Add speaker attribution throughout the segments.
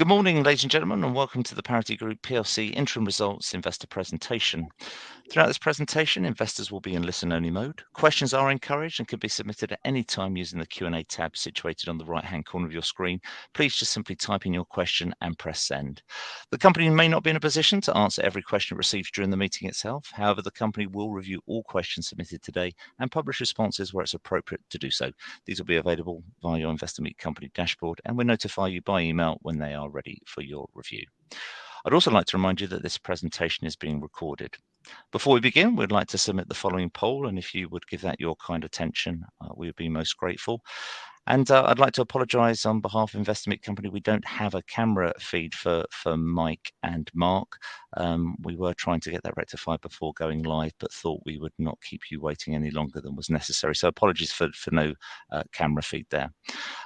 Speaker 1: Good morning, ladies and gentlemen, and welcome to the PARITY Group PLC Interim Results Investor Presentation. Throughout this presentation, investors will be in listen-only mode. Questions are encouraged and can be submitted at any time using the Q&A tab situated on the right-hand corner of your screen. Please just simply type in your question and press send. The company may not be in a position to answer every question received during the meeting itself. However, the company will review all questions submitted today and publish responses where it's appropriate to do so. These will be available via your Investor Meet Company dashboard, and we'll notify you by email when they are ready for your review. I'd also like to remind you that this presentation is being recorded. Before we begin, we'd like to submit the following poll, and if you would give that your kind attention, we would be most grateful. And I'd like to apologise on behalf of Investor Meet Company. We don't have a camera feed for Mike and Mark. We were trying to get that rectified before going live, but thought we would not keep you waiting any longer than was necessary. So apologies for no camera feed there.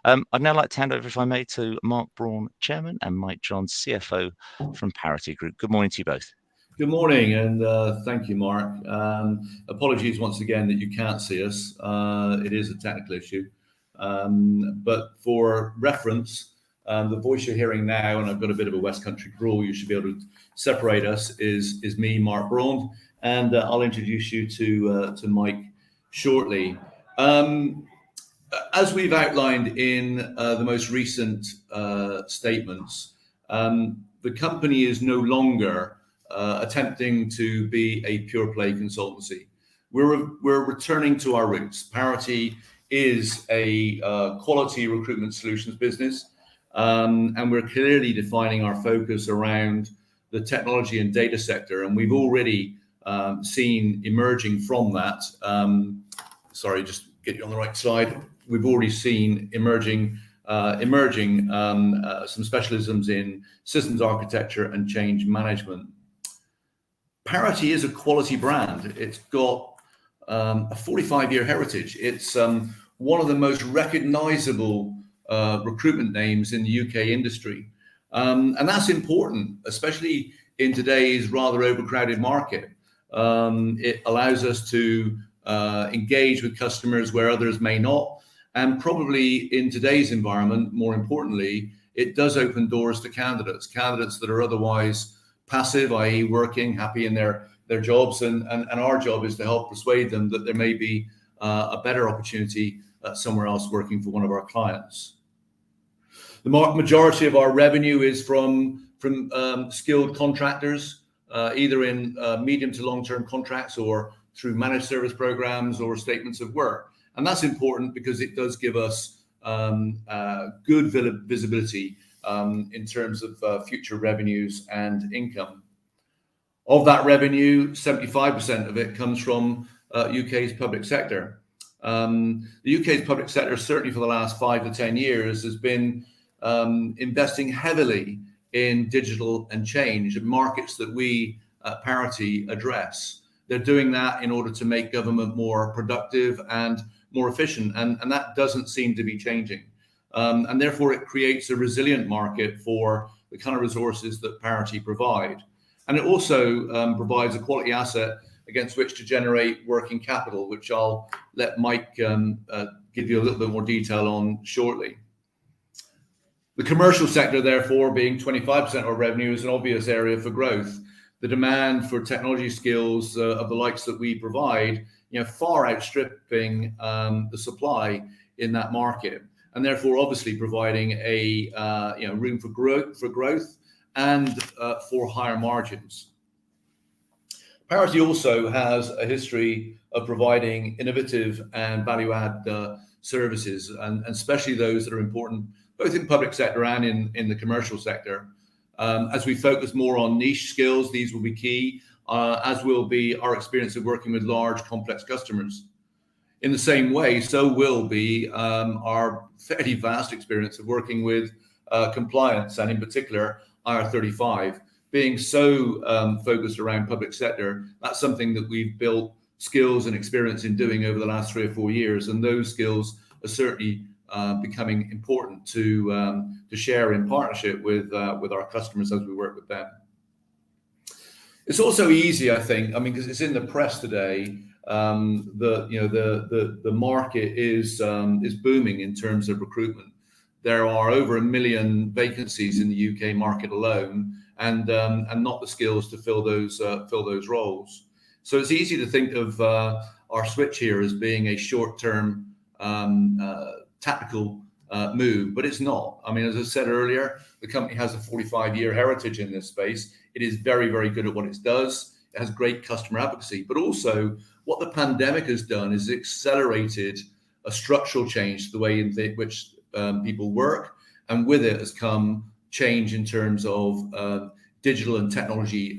Speaker 1: I'd now like to hand over, if I may, to Mark Braun, Chairman, and Mike Johns, CFO from PARITY Group. Good morning to you both.
Speaker 2: Good morning, and thank you, Mark. Apologies once again that you can't see us. It is a technical issue. But for reference, the voice you're hearing now, and I've got a bit of a West Country drawl, you should be able to separate us, is me, Mark Braun, and I'll introduce you to Mike shortly. As we've outlined in the most recent statements, the company is no longer attempting to be a pure play consultancy. We're returning to our roots. PARITY is a quality recruitment solutions business, and we're clearly defining our focus around the technology and data sector, and we've already seen emerging from that. Sorry, just get you on the right slide. We've already seen emerging some specialisms in systems architecture and change management. PARITY is a quality brand. It's got a 45-year heritage. It's one of the most recognizable recruitment names in the UK industry. And that's important, especially in today's rather overcrowded market. It allows us to engage with customers where others may not. And probably in today's environment, more importantly, it does open doors to candidates that are otherwise passive, i.e. working, happy in their jobs. And our job is to help persuade them that there may be a better opportunity somewhere else working for one of our clients. The majority of our revenue is from skilled contractors, either in medium to long-term contracts or through managed service programs or statements of work. And that's important because it does give us good visibility in terms of future revenues and income. Of that revenue, 75% of it comes from UK's public sector. The UK's public sector, certainly for the last 5 to 10 years, has been investing heavily in digital and change, markets that we at PARITY address. They're doing that in order to make government more productive and more efficient, and that doesn't seem to be changing. And therefore, it creates a resilient market for the kind of resources that PARITY provide. And it also provides a quality asset against which to generate working capital, which I'll let Mike give you a little bit more detail on shortly. The commercial sector, therefore, being 25% of our revenue, is an obvious area for growth. The demand for technology skills of the likes that we provide, far outstripping the supply in that market, and therefore obviously providing a room for growth and for higher margins. PARITY also has a history of providing innovative and value-add services, and especially those that are important both in public sector and in the commercial sector. As we focus more on niche skills, these will be key, as will be our experience of working with large, complex customers. In the same way, so will be our fairly vast experience of working with compliance, and in particular, IR35. Being so focused around public sector, that's something that we've built skills and experience in doing over the last 3 or 4 years, and those skills are certainly becoming important to share in partnership with our customers as we work with them. It's also easy, I think, because it's in the press today. The market is booming in terms of recruitment. there are over 1 million vacancies in the UK market alone, and not the skills to fill those roles. So it's easy to think of our switch here as being a short-term tactical move, but it's not. I mean, as I said earlier, the company has a 45-year heritage in this space. It is very, very good at what it does. It has great customer advocacy, but also what the pandemic has done is accelerated a structural change to the way in which people work, and with it has come change in terms of digital and technology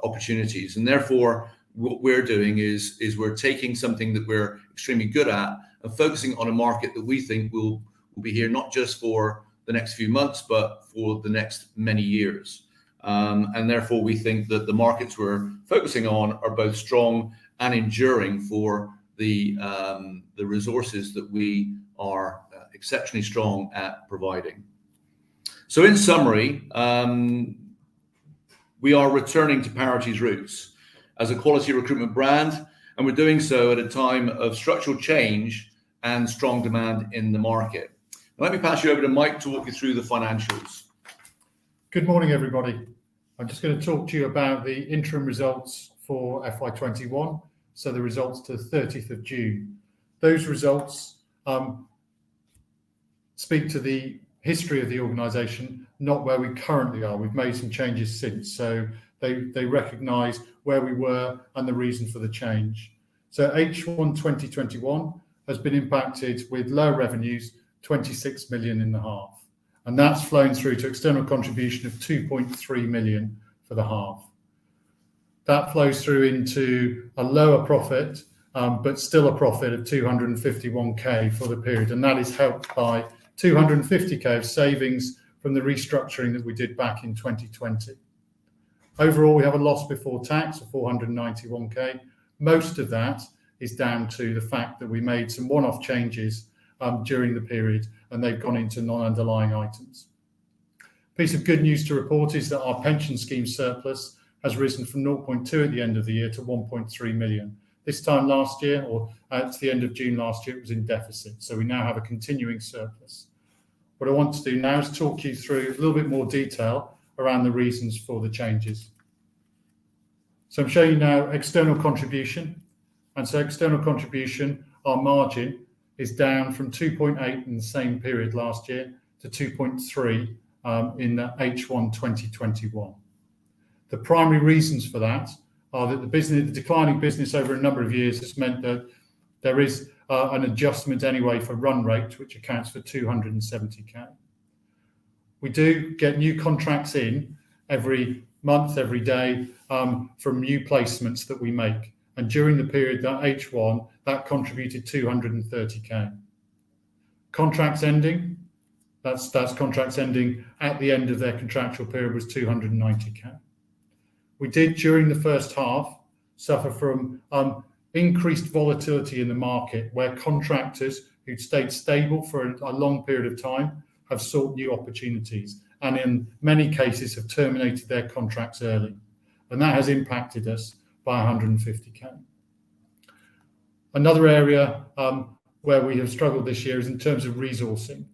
Speaker 2: opportunities. And therefore, what we're doing is we're taking something that we're extremely good at and focusing on a market that we think will be here not just for the next few months, but for the next many years. And therefore, we think that the markets we're focusing on are both strong and enduring for the resources that we are exceptionally strong at providing. So in summary, we are returning to Parity's roots as a quality recruitment brand, and we're doing so at a time of structural change and strong demand in the market. Let me pass you over to Mike to walk you through the financials.
Speaker 3: Good morning, everybody. I'm just going to talk to you about the interim results for FY21, so the results to the 30th of June. Those results speak to the history of the organisation, not where we currently are. We've made some changes since, so they recognise where we were and the reason for the change. So H1 2021 has been impacted with low revenues, 26 million in the half, and that's flown through to external contribution of 2.3 million for the half. That flows through into a lower profit, but still a profit of 251k for the period, and that is helped by 250k of savings from the restructuring that we did back in 2020. Overall, we have a loss before tax of 491k. Most of that is down to the fact that we made some one-off changes during the period, and they've gone into non-underlying items. Piece of good news to report is that our pension scheme surplus has risen from 0.2 at the end of the year to 1.3 million. This time last year, or at the end of June last year, it was in deficit. So we now have a continuing surplus. What I want to do now is talk you through a little bit more detail around the reasons for the changes. So I'm showing you now external contribution. And so external contribution, our margin is down from 2.8 in the same period last year to 2.3 in the H1 2021. The primary reasons for that are that the declining business over a number of years has meant that there is an adjustment anyway for run rate, which accounts for 270k. We do get new contracts in every month, every day from new placements that we make. And during the period that H1, that contributed 230k. Contracts ending, that's contracts ending at the end of their contractual period, was 290k. We did, during the first half, suffer from increased volatility in the market, where contractors who'd stayed stable for a long period of time have sought new opportunities, and in many cases have terminated their contracts early. And that has impacted us by 150k. Another area where we have struggled this year is in terms of resourcing.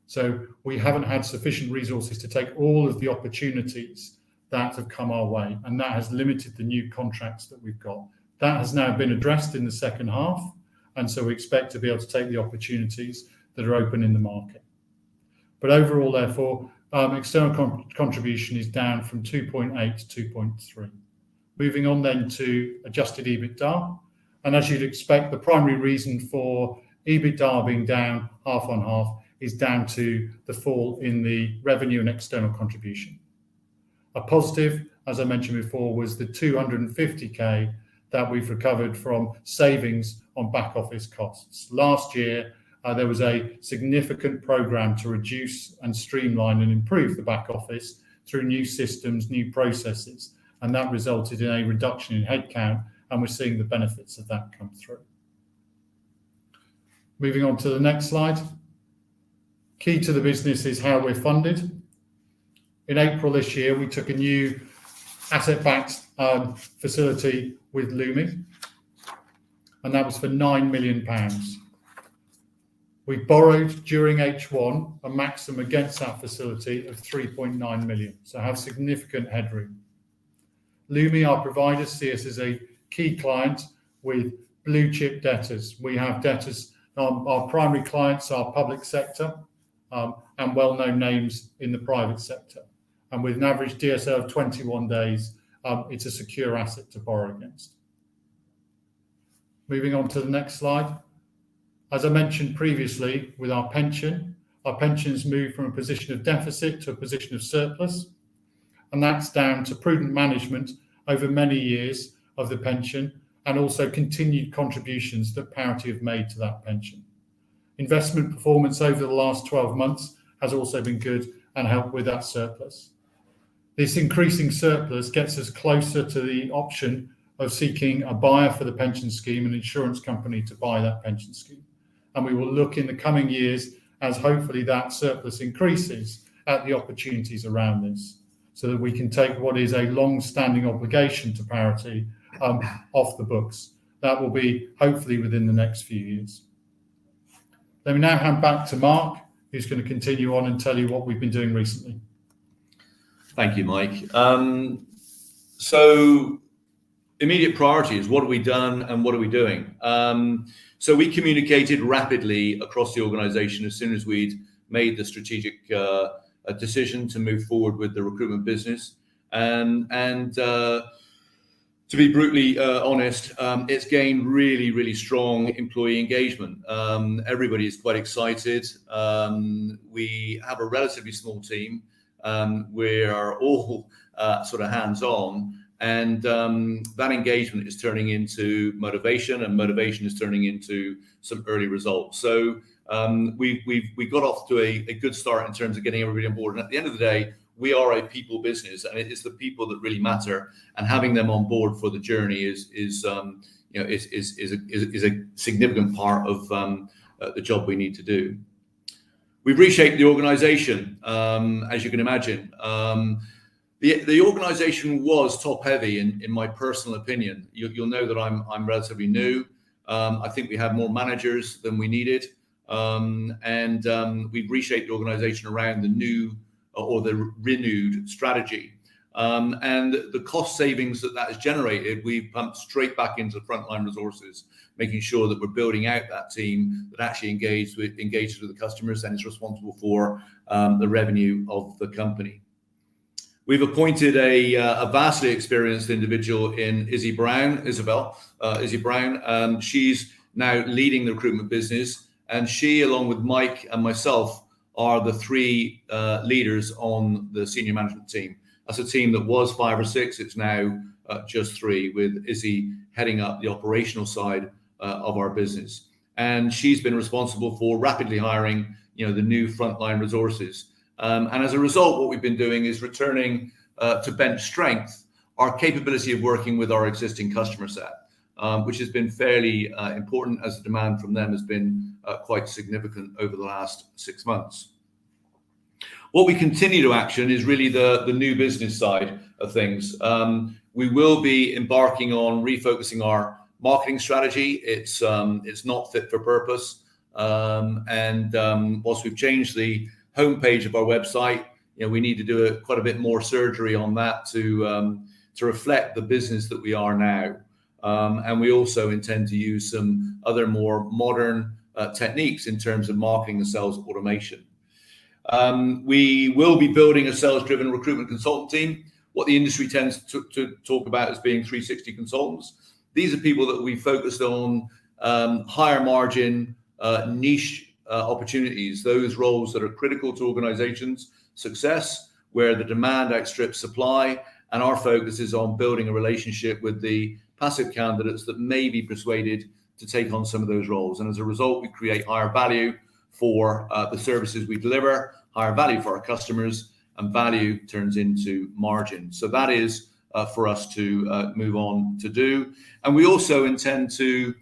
Speaker 3: So we haven't had sufficient resources to take all of the opportunities that have come our way, and that has limited the new contracts that we've got. That has now been addressed in the second half, and so we expect to be able to take the opportunities that are open in the market. But overall, therefore, external contribution is down from 2.8 to 2.3. Moving on then to adjusted EBITDA, and as you'd expect, the primary reason for EBITDA being down half on half is down to the fall in the revenue and external contribution. A positive, as I mentioned before, was the 250k that we've recovered from savings on back office costs. Last year, there was a significant program to reduce and streamline and improve the back office through new systems, new processes, and that resulted in a reduction in headcount, and we're seeing the benefits of that come through. Moving on to the next slide. Key to the business is how we're funded. In April this year, we took a new asset-backed facility with Lumi, and that was for £9 million. We borrowed during H1 a maximum against that facility of 3.9 million, so have significant headroom. Lumi, our providers, see us as a key client with blue chip debtors. We have debtors, our primary clients are public sector and well-known names in the private sector. And with an average DSO of 21 days, it's a secure asset to borrow against. Moving on to the next slide. As I mentioned previously, with our pension's moved from a position of deficit to a position of surplus. And that's down to prudent management over many years of the pension and also continued contributions that Parity have made to that pension. Investment performance over the last 12 months has also been good and helped with that surplus. This increasing surplus gets us closer to the option of seeking a buyer for the pension scheme, an insurance company to buy that pension scheme. And we will look in the coming years as hopefully that surplus increases at the opportunities around this, so that we can take what is a long-standing obligation to Parity off the books. That will be hopefully within the next few years. Let me now hand back to Mark, who's going to continue on and tell you what we've been doing recently.
Speaker 2: Thank you, Mike. So immediate priorities, what have we done and what are we doing? So we communicated rapidly across the organization as soon as we'd made the strategic decision to move forward with the recruitment business. And to be brutally honest, it's gained really, really strong employee engagement. Everybody is quite excited. We have a relatively small team. We are all sort of hands-on, and that engagement is turning into motivation, and motivation is turning into some early results. So we got off to a good start in terms of getting everybody on board. And at the end of the day, we are a people business, and it is the people that really matter. And having them on board for the journey is a significant part of the job we need to do. We've reshaped the organisation, as you can imagine. The organisation was top heavy, in my personal opinion. You'll know that I'm relatively new. I think we have more managers than we needed, and we've reshaped the organisation around the new or the renewed strategy. And the cost savings that has generated, we've pumped straight back into frontline resources, making sure that we're building out that team that actually engages with the customers and is responsible for the revenue of the company. We've appointed a vastly experienced individual in Isabel Brown. She's now leading the recruitment business, and she, along with Mike and myself, are the three leaders on the senior management team. That's a team that was 5 or 6. It's now just 3, with Izzy heading up the operational side of our business. And she's been responsible for rapidly hiring, the new frontline resources. And as a result, what we've been doing is returning to bench strength our capability of working with our existing customer set, which has been fairly important, as the demand from them has been quite significant over the last 6 months. What we continue to action is really the new business side of things. We will be embarking on refocusing our marketing strategy. It's not fit for purpose. And whilst we've changed the homepage of our website, we need to do quite a bit more surgery on that to reflect the business that we are now. And we also intend to use some other more modern techniques in terms of marketing and sales automation. We will be building a sales-driven recruitment consultant team. What the industry tends to talk about as being 360 consultants. These are people that we focused on higher margin, niche opportunities, those roles that are critical to organizations' success, where the demand outstrips supply, and our focus is on building a relationship with the passive candidates that may be persuaded to take on some of those roles. And as a result, we create higher value for the services we deliver, higher value for our customers, and value turns into margin. So that is for us to move on to do. And we also intend to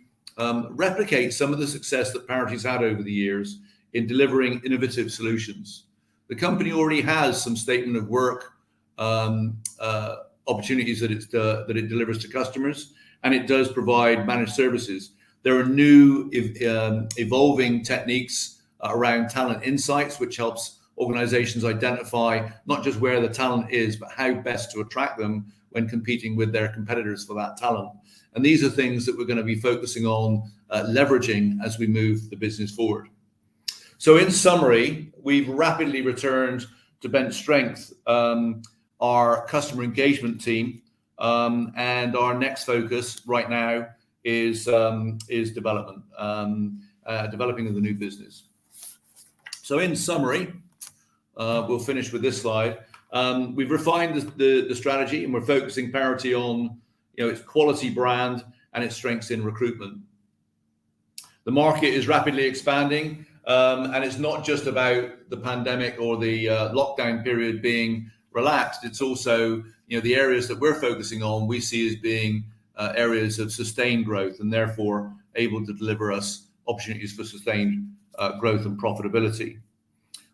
Speaker 2: replicate some of the success that Parity's had over the years in delivering innovative solutions. The company already has some statement of work opportunities that it delivers to customers, and it does provide managed services. There are new evolving techniques around talent insights, which helps organizations identify not just where the talent is, but how best to attract them when competing with their competitors for that talent. And these are things that we're going to be focusing on leveraging as we move the business forward. So in summary, we've rapidly returned to bench strength our customer engagement team, and our next focus right now is development, developing of the new business. So in summary, we'll finish with this slide. We've refined the strategy, and we're focusing Parity on its quality brand and its strengths in recruitment. The market is rapidly expanding, and it's not just about the pandemic or the lockdown period being relaxed. It's also the areas that we're focusing on we see as being areas of sustained growth, and therefore able to deliver us opportunities for sustained growth and profitability.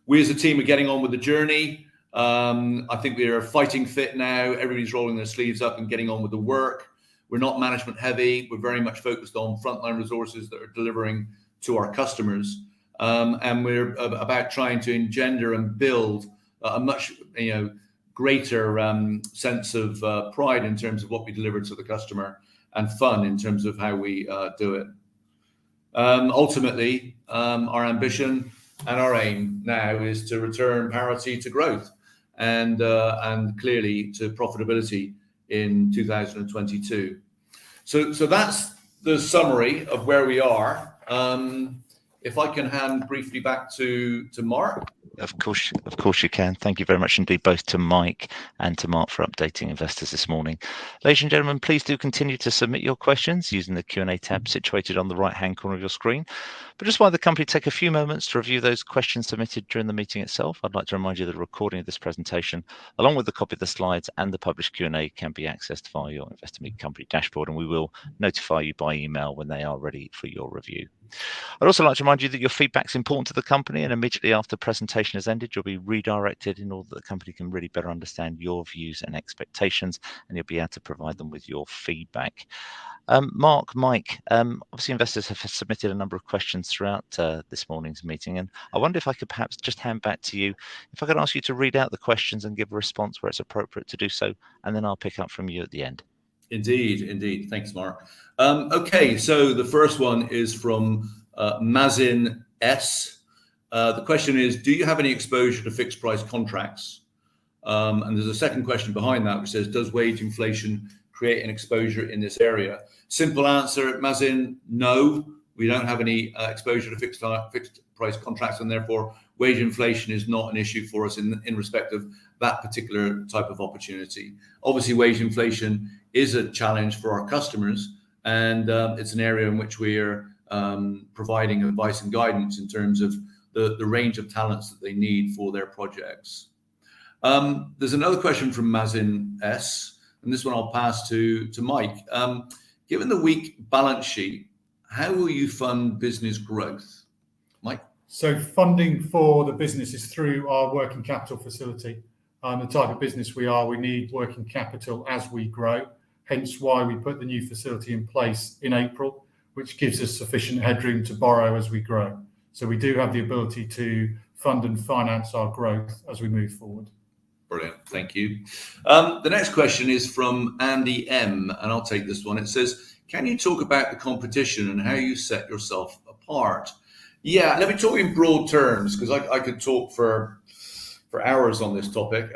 Speaker 2: We as a team are getting on with the journey. I think we are fighting fit now. Everybody's rolling their sleeves up and getting on with the work. We're not management heavy. We're very much focused on frontline resources that are delivering to our customers. And we're about trying to engender and build a much greater sense of pride in terms of what we deliver to the customer, and fun in terms of how we do it. Ultimately, our ambition and our aim now is to return Parity to growth and clearly to profitability in 2022. So that's the summary of where we are. If I can hand briefly back to Mark.
Speaker 1: Of course you can. Thank you very much indeed, both to Mike and to Mark, for updating investors this morning. Ladies and gentlemen, please do continue to submit your questions using the Q&A tab situated on the right-hand corner of your screen. But just while the company take a few moments to review those questions submitted during the meeting itself, I'd like to remind you that a recording of this presentation, along with a copy of the slides and the published Q&A, can be accessed via your Investor Meet Company dashboard, and we will notify you by email when they are ready for your review. I'd also like to remind you that your feedback is important to the company, and immediately after the presentation has ended, you'll be redirected in order that the company can really better understand your views and expectations, and you'll be able to provide them with your feedback. Mark, Mike, obviously investors have submitted a number of questions throughout this morning's meeting, and I wonder if I could perhaps just hand back to you, if I could ask you to read out the questions and give a response where it's appropriate to do so, and then I'll pick up from you at the end.
Speaker 2: Indeed. Thanks, Mark. Okay, so the first one is from Mazin S. The question is, do you have any exposure to fixed price contracts? And there's a second question behind that which says, does wage inflation create an exposure in this area? Simple answer, Mazin, no. We don't have any exposure to fixed price contracts, and therefore wage inflation is not an issue for us in respect of that particular type of opportunity. Obviously, wage inflation is a challenge for our customers, and it's an area in which we're providing advice and guidance in terms of the range of talents that they need for their projects. There's another question from Mazin S, and this one I'll pass to Mike. Given the weak balance sheet, how will you fund business growth? Mike?
Speaker 3: So funding for the business is through our working capital facility. The type of business we are, we need working capital as we grow, hence why we put the new facility in place in April, which gives us sufficient headroom to borrow as we grow. So we do have the ability to fund and finance our growth as we move forward.
Speaker 2: Brilliant, thank you. The next question is from Andy M, and I'll take this one. It says, can you talk about the competition and how you set yourself apart? Yeah, let me talk in broad terms, because I could talk for hours on this topic.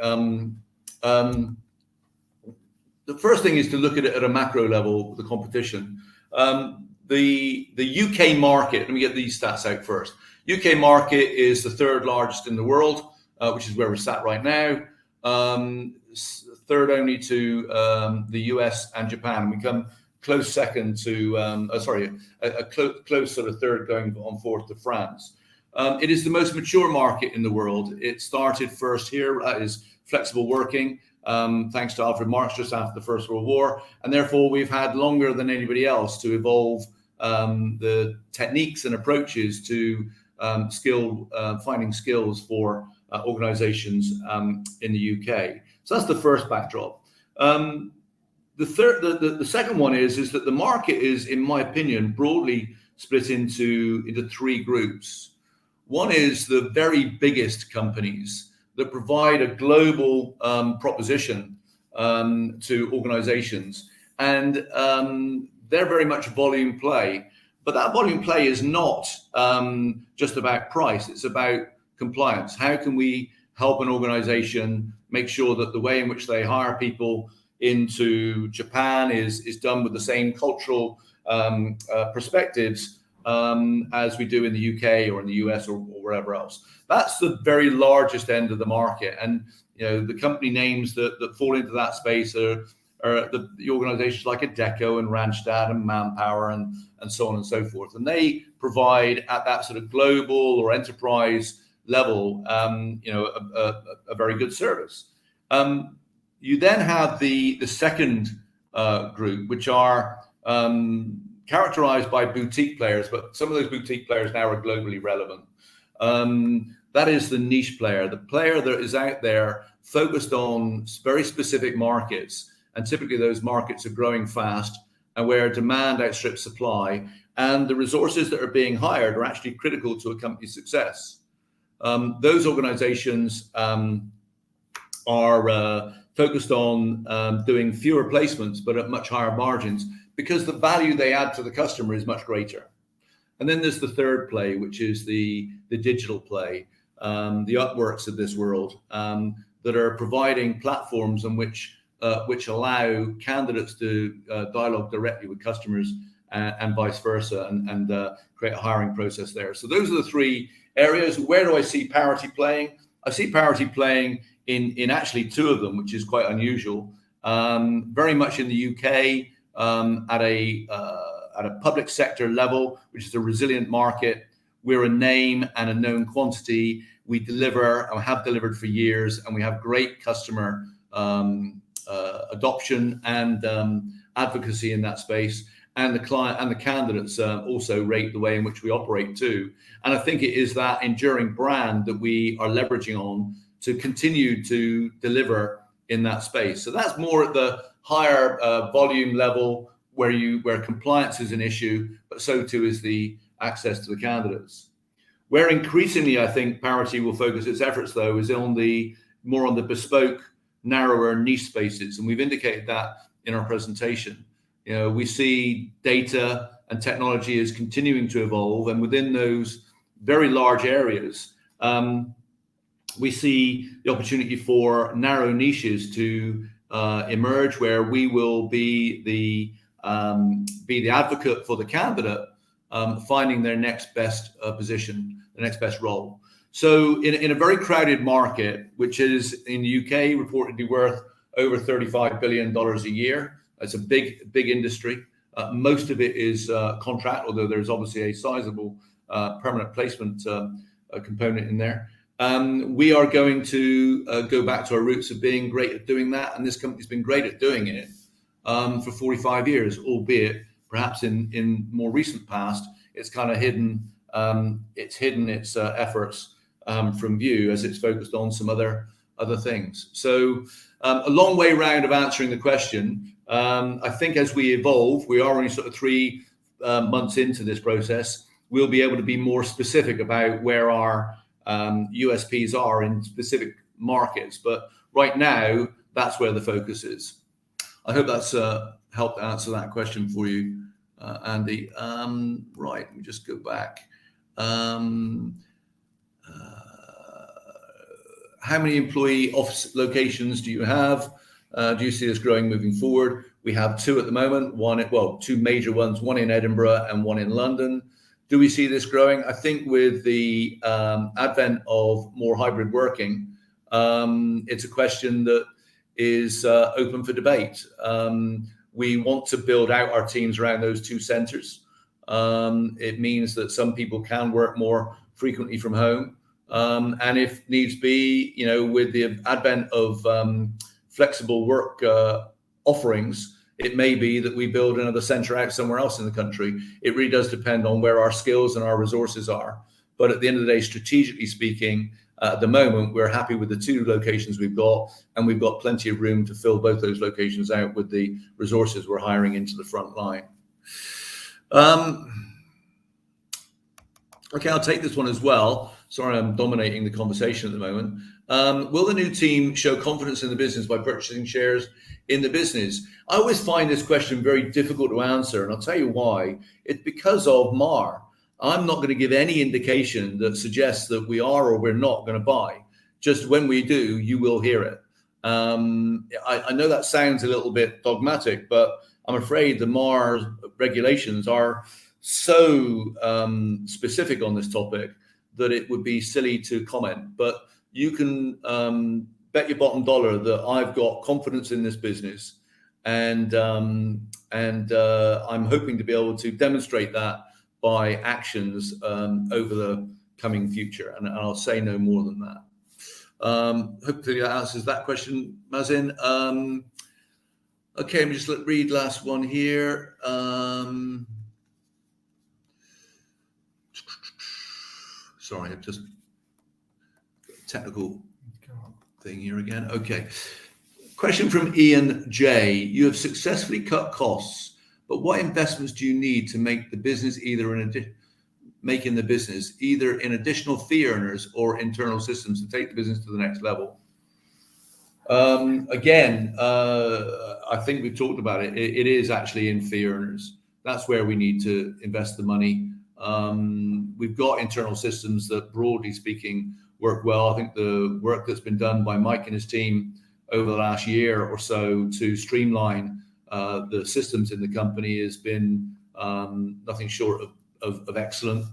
Speaker 2: The first thing is to look at it at a macro level, the competition. The UK market, let me get these stats out first. UK market is the third largest in the world, which is where we're sat right now. Third only to the US and Japan. We come close second to, a close sort of third going on fourth to France. It is the most mature market in the world. It started first here, that is flexible working, thanks to Alfred Marx just after the First World War. And therefore we've had longer than anybody else to evolve the techniques and approaches to finding skills for organizations in the UK. So that's the first backdrop. The second one is that the market is, in my opinion, broadly split into three groups. One is the very biggest companies that provide a global proposition to organizations, and they're very much volume play. But that volume play is not just about price, it's about compliance. How can we help an organization make sure that the way in which they hire people into Japan is done with the same cultural perspectives as we do in the UK or in the US or wherever else. That's the very largest end of the market. And the company names that fall into that space are the organizations like Adecco and Randstad and Manpower and so on and so forth. And they provide at that sort of global or enterprise level, a very good service. You then have the second group, which are characterized by boutique players, but some of those boutique players now are globally relevant. That is the niche player, the player that is out there focused on very specific markets. And typically those markets are growing fast and where demand outstrips supply, and the resources that are being hired are actually critical to a company's success. Those organizations are focused on doing fewer placements, but at much higher margins, because the value they add to the customer is much greater. And then there's the third play, which is the digital play, the Upworks of this world, that are providing platforms on which allow candidates to dialogue directly with customers and vice versa, and create a hiring process there. So those are the three areas. Where do I see Parity playing? I see Parity playing in actually two of them, which is quite unusual. Very much in the UK, at a public sector level, which is a resilient market. We're a name and a known quantity. We deliver and have delivered for years, and we have great customer adoption and advocacy in that space. And the client and the candidates also rate the way in which we operate too. And I think it is that enduring brand that we are leveraging on to continue to deliver in that space. So that's more at the higher volume level where compliance is an issue, but so too is the access to the candidates. Where increasingly I think Parity will focus its efforts, though, is on the bespoke, narrower niche spaces, and we've indicated that in our presentation. We see data and technology is continuing to evolve, and within those very large areas, we see the opportunity for narrow niches to emerge, where we will be the advocate for the candidate, finding their next best position, the next best role. So in a very crowded market, which is in the UK reportedly worth over $35 billion a year, it's a big industry. Most of it is contract, although there's obviously a sizable permanent placement component in there. We are going to go back to our roots of being great at doing that, and this company's been great at doing it for 45 years, albeit perhaps in more recent past, it's kind of hidden its efforts from view as it's focused on some other things. So a long way round of answering the question. I think as we evolve, we are only sort of 3 months into this process, we'll be able to be more specific about where our USPs are in specific markets. But right now, that's where the focus is. I hope that's helped answer that question for you, Andy. Right, let me just go back. How many employee office locations do you have? Do you see this growing moving forward? We have 2 at the moment. 2 major ones, one in Edinburgh and one in London. Do we see this growing? I think with the advent of more hybrid working, it's a question that is open for debate. We want to build out our teams around those 2 centres. It means that some people can work more frequently from home. And if needs be, with the advent of flexible work offerings, it may be that we build another centre out somewhere else in the country. It really does depend on where our skills and our resources are. But at the end of the day, strategically speaking, at the moment, we're happy with the 2 locations we've got, and we've got plenty of room to fill both those locations out with the resources we're hiring into the front line. Okay, I'll take this one as well. Sorry, I'm dominating the conversation at the moment. Will the new team show confidence in the business by purchasing shares in the business? I always find this question very difficult to answer, and I'll tell you why. It's because of MAR. I'm not going to give any indication that suggests that we are or we're not going to buy. Just when we do, you will hear it. I know that sounds a little bit dogmatic, but I'm afraid the MAR regulations are so specific on this topic that it would be silly to comment. But you can bet your bottom dollar that I've got confidence in this business, and I'm hoping to be able to demonstrate that by actions over the coming future, and I'll say no more than that. Hopefully that answers that question, Mazin. Okay, let me just read last one here. Sorry, I've just technical thing here again. Okay. Question from Ian J. You have successfully cut costs, but what investments do you need to make the business either in additional fee earners or internal systems to take the business to the next level? Again, I think we've talked about it. It is actually in fee earners. That's where we need to invest the money. We've got internal systems that, broadly speaking, work well. I think the work that's been done by Mike and his team over the last year or so to streamline the systems in the company has been nothing short of excellent.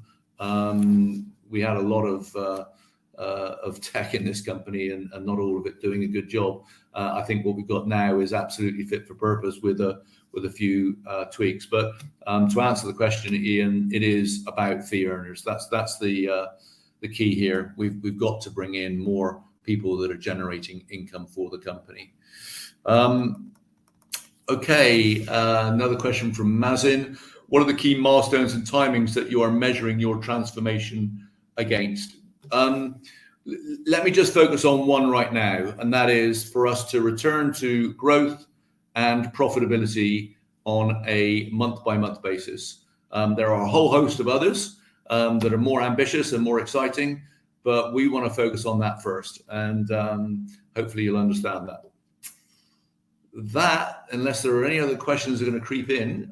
Speaker 2: We had a lot of tech in this company and not all of it doing a good job. I think what we've got now is absolutely fit for purpose with a few tweaks. But to answer the question, Ian, it is about fee earners. That's the key here. We've got to bring in more people that are generating income for the company. Okay, another question from Mazin. What are the key milestones and timings that you are measuring your transformation against? Let me just focus on one right now, and that is for us to return to growth and profitability on a month-by-month basis. There are a whole host of others that are more ambitious and more exciting, but we want to focus on that first, and hopefully you'll understand that. That, unless there are any other questions that are going to creep in,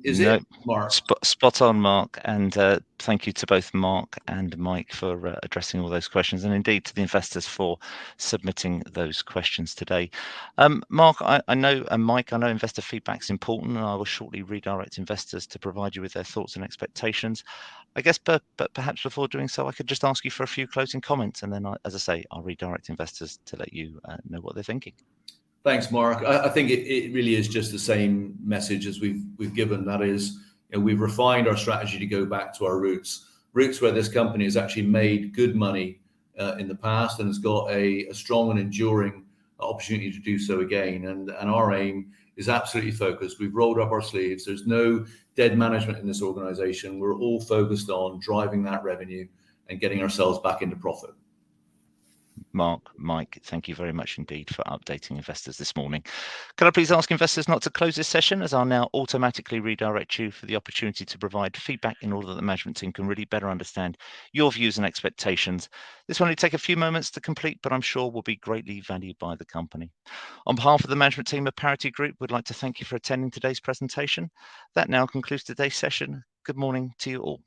Speaker 2: is it, Mark?
Speaker 1: Spot on, Mark, and thank you to both Mark and Mike for addressing all those questions, and indeed to the investors for submitting those questions today. Mark, I know, and Mike, I know investor feedback is important, and I will shortly redirect investors to provide you with their thoughts and expectations. I guess, but perhaps before doing so, I could just ask you for a few closing comments, and then, as I say, I'll redirect investors to let you know what they're thinking.
Speaker 2: Thanks, Mark. I think it really is just the same message as we've given. That is, we've refined our strategy to go back to our roots where this company has actually made good money in the past and has got a strong and enduring opportunity to do so again. And our aim is absolutely focused. We've rolled up our sleeves. There's no dead management in this organization. We're all focused on driving that revenue and getting ourselves back into profit.
Speaker 1: Mark, Mike, thank you very much indeed for updating investors this morning. Can I please ask investors not to close this session, as I'll now automatically redirect you for the opportunity to provide feedback in order that the management team can really better understand your views and expectations. This will only take a few moments to complete, but I'm sure will be greatly valued by the company. On behalf of the management team of PARITY Group, we'd like to thank you for attending today's presentation. That now concludes today's session. Good morning to you all.